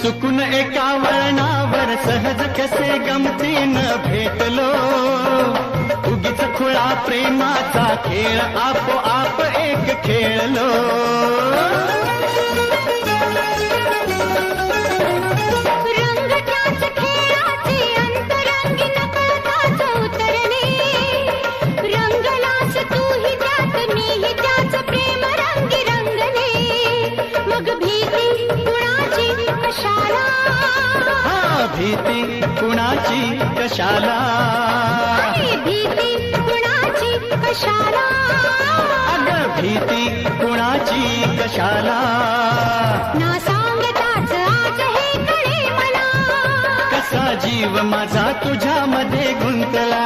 चुकून एका वळणावर सहज कसे गमतीनं भेटलो, उगीच खुळा प्रेमाचा खेळ आपोआप एक खेळलो. भीती कुणाची कशाला, भीती कुणाची कशाला, अगं भीती कुणाची कशाला. ना सांगताच आज हे कळे मला, कसा जीव माझा तुझ्यामध्ये गुंतला.